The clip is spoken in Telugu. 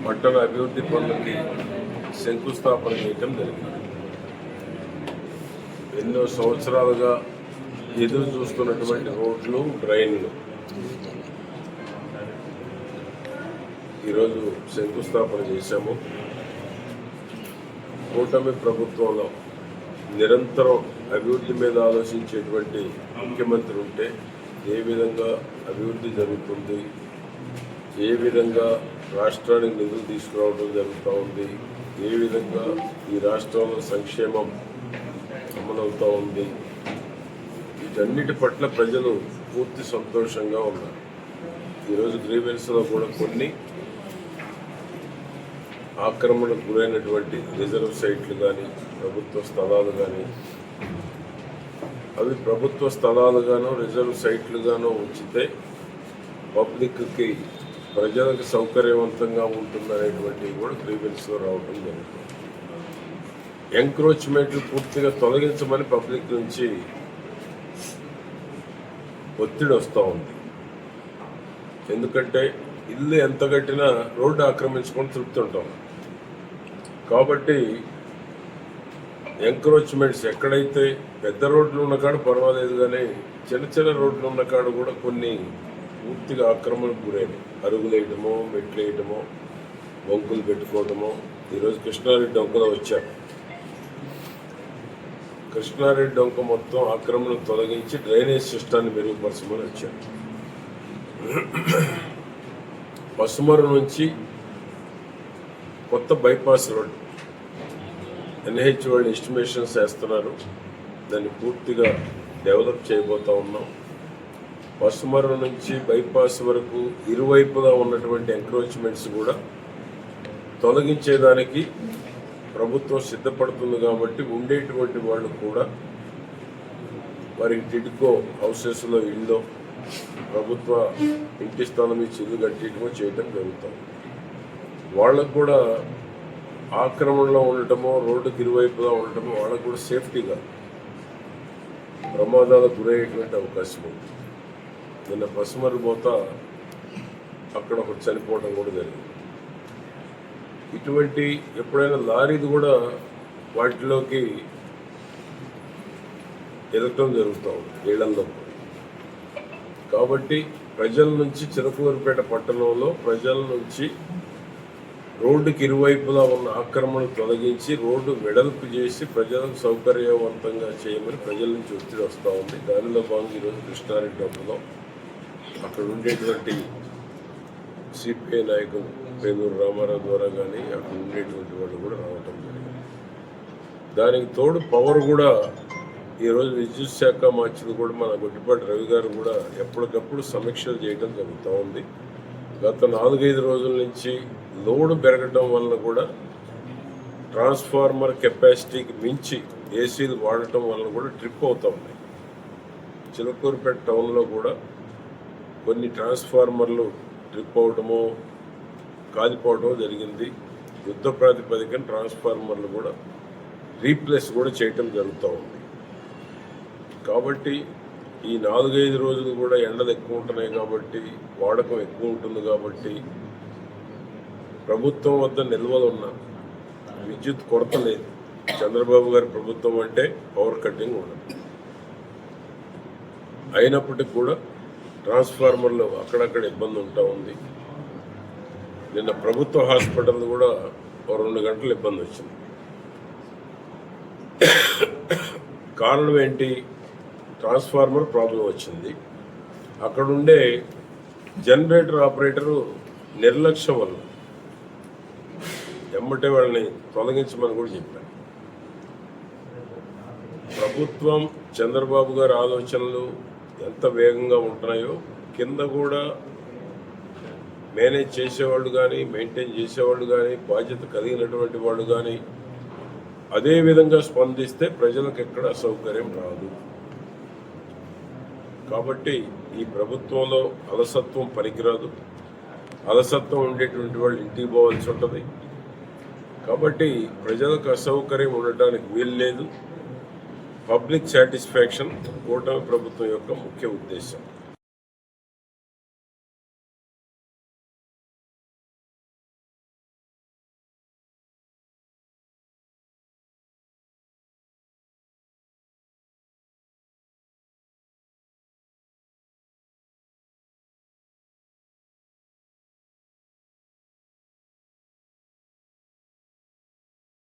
పట్టణ అభివృద్ధి పనులకి శంకుస్థాపన చేయటం జరిగింది. ఎన్నో సంవత్సరాలుగా ఎదురు చూస్తున్నటువంటి రోడ్లు, డ్రైన్లు ఈరోజు శంకుస్థాపన చేశాము. కూటమి ప్రభుత్వంలో నిరంతరం అభివృద్ధి మీద ఆలోచించేటువంటి ముఖ్యమంత్రి ఉంటే ఏ విధంగా అభివృద్ధి జరుగుతుంది, ఏ విధంగా రాష్ట్రానికి నిధులు తీసుకురావడం జరుగుతూ ఉంది, ఏ విధంగా ఈ రాష్ట్రంలో సంక్షేమం అమలవుతూ ఉంది, వీటన్నిటి పట్ల ప్రజలు పూర్తి సంతోషంగా ఉన్నారు. ఈరోజు గ్రీవెన్స్లో కూడా కొన్ని ఆక్రమణకు గురైనటువంటి రిజర్వ్ సైట్లు కానీ, ప్రభుత్వ స్థలాలు కానీ, అవి ప్రభుత్వ స్థలాలుగానో రిజర్వ్ సైట్లుగానో ఉంచితే పబ్లిక్కి, ప్రజలకు సౌకర్యవంతంగా ఉంటుందనేటువంటివి కూడా గ్రీవెన్స్లో రావడం జరుగుతుంది. ఎంక్రోచ్మెంట్లు పూర్తిగా తొలగించమని పబ్లిక్ నుంచి ఒత్తిడి వస్తూ ఉంది. ఎందుకంటే ఇల్లు ఎంత కట్టినా రోడ్డు ఆక్రమించుకొని తృప్తుంటాం. కాబట్టి ఎంక్రోచ్మెంట్స్ ఎక్కడైతే పెద్ద రోడ్లు ఉన్న కాడ పర్వాలేదు, కానీ చిన్న చిన్న రోడ్లు ఉన్న కాడ కూడా కొన్ని పూర్తిగా ఆక్రమణకు గురైనవి. అరుగులేయటమో, మెట్లేయటమో, బొంకులు పెట్టుకోవటమో. ఈరోజు కృష్ణారెడ్డి డొంకలో వచ్చారు. కృష్ణారెడ్డి డొంక మొత్తం ఆక్రమణ తొలగించి డ్రైనేజ్ సిస్టాన్ని మెరుగుపరచమని వచ్చారు. పసుమరు నుంచి కొత్త బైపాస్ రోడ్ ఎన్హెచ్ వాళ్ళు ఎస్టిమేషన్స్ వేస్తున్నారు. దాన్ని పూర్తిగా డెవలప్ చేయబోతూ ఉన్నాం. పసుమరు నుంచి బైపాస్ వరకు ఇరువైపులా ఉన్నటువంటి ఎంక్రోచ్మెంట్స్ కూడా తొలగించేదానికి ప్రభుత్వం సిద్ధపడుతుంది. కాబట్టి ఉండేటువంటి వాళ్ళు కూడా వారికి టిడ్కో హౌసెస్లో ఇల్లు, ప్రభుత్వ ఇంటి స్థలం ఇచ్చి ఇల్లు కట్టేయటమో చేయటం జరుగుతుంది. వాళ్ళకు కూడా ఆక్రమణలో ఉండటమో, రోడ్డుకి ఇరువైపులా ఉండటమో వాళ్ళకు కూడా సేఫ్టీగా ప్రమాదాలకు గురయ్యేటువంటి అవకాశం ఉంది. నిన్న పసుమరు పోత అక్కడ ఒకటి చనిపోవడం కూడా జరిగింది. ఇటువంటి ఎప్పుడైనా లారీది కూడా వాటిలోకి ఎదగటం జరుగుతూ ఉంది నీళ్ళల్లో. కాబట్టి ప్రజల నుంచి, చిలకలూరిపేట పట్టణంలో ప్రజల నుంచి రోడ్డుకి ఇరువైపులా ఉన్న ఆక్రమణ తొలగించి రోడ్డు వెడల్పు చేసి ప్రజలకు సౌకర్యవంతంగా చేయమని ప్రజల నుంచి ఒత్తిడి వస్తూ ఉంది. దానిలో భాగంగా ఈరోజు కృష్ణారెడ్డి డొంకలో అక్కడ ఉండేటువంటి సిపిఐ నాయకులు పేదూరు రామారావు ద్వారా కానీ అక్కడ ఉండేటువంటి వాళ్ళు కూడా రావటం జరిగింది. దానికి తోడు పవర్ కూడా ఈరోజు విద్యుత్ శాఖ మార్చింది కూడా మన గొడ్డిపాటి రవి గారు కూడా ఎప్పటికప్పుడు సమీక్షలు చేయడం జరుగుతూ ఉంది. గత 4-5 రోజుల నుంచి లోడ్ పెరగడం వల్ల కూడా ట్రాన్స్ఫార్మర్ కెపాసిటీకి మించి ఏసీలు వాడటం వల్ల కూడా ట్రిప్ అవుతూ ఉన్నాయి. చిలకూరుపేట టౌన్లో కూడా కొన్ని ట్రాన్స్ఫార్మర్లు ట్రిప్ అవటమో, కాలిపోవటమో జరిగింది. యుద్ధ ప్రాతిపదికన ట్రాన్స్ఫార్మర్లు కూడా రీప్లేస్ కూడా చేయటం జరుగుతూ ఉంది. కాబట్టి ఈ 4-5 రోజులు కూడా ఎండలు ఎక్కువ ఉంటున్నాయి కాబట్టి, వాడకం ఎక్కువ ఉంటుంది కాబట్టి ప్రభుత్వం వద్ద నిల్వలు ఉన్న విద్యుత్ కొరత లేదు. చంద్రబాబు గారి ప్రభుత్వం అంటే పవర్ కట్టింగ్ ఉండదు. అయినప్పటికీ కూడా ట్రాన్స్ఫార్మర్లు అక్కడక్కడ ఇబ్బంది ఉంటా ఉంది. నిన్న ప్రభుత్వ హాస్పిటల్ కూడా 2 గంటలు ఇబ్బంది వచ్చింది. కారణం ఏంటి? ట్రాన్స్ఫార్మర్ ప్రాబ్లం వచ్చింది. అక్కడుండే జనరేటర్ ఆపరేటరు నిర్లక్ష్యం వల్ల ఎమ్మటే వాళ్ళని తొలగించమని కూడా చెప్పారు. ప్రభుత్వం, చంద్రబాబు గారి ఆలోచనలు ఎంత వేగంగా ఉంటున్నాయో కింద కూడా మేనేజ్ చేసేవాళ్ళు కానీ, మెయింటైన్ చేసేవాళ్ళు కానీ, బాధ్యత కలిగినటువంటి వాళ్ళు కానీ అదే విధంగా స్పందిస్తే ప్రజలకు ఎక్కడ అసౌకర్యం రాదు. కాబట్టి ఈ ప్రభుత్వంలో అలసత్వం పనికిరాదు. అలసత్వం ఉండేటువంటి వాళ్ళు ఇంటికి పోవాల్సి ఉంటుంది. కాబట్టి ప్రజలకు అసౌకర్యం ఉండటానికి వీలు లేదు. పబ్లిక్ సాటిస్ఫాక్షన్ కూటమి ప్రభుత్వం యొక్క ముఖ్య ఉద్దేశం.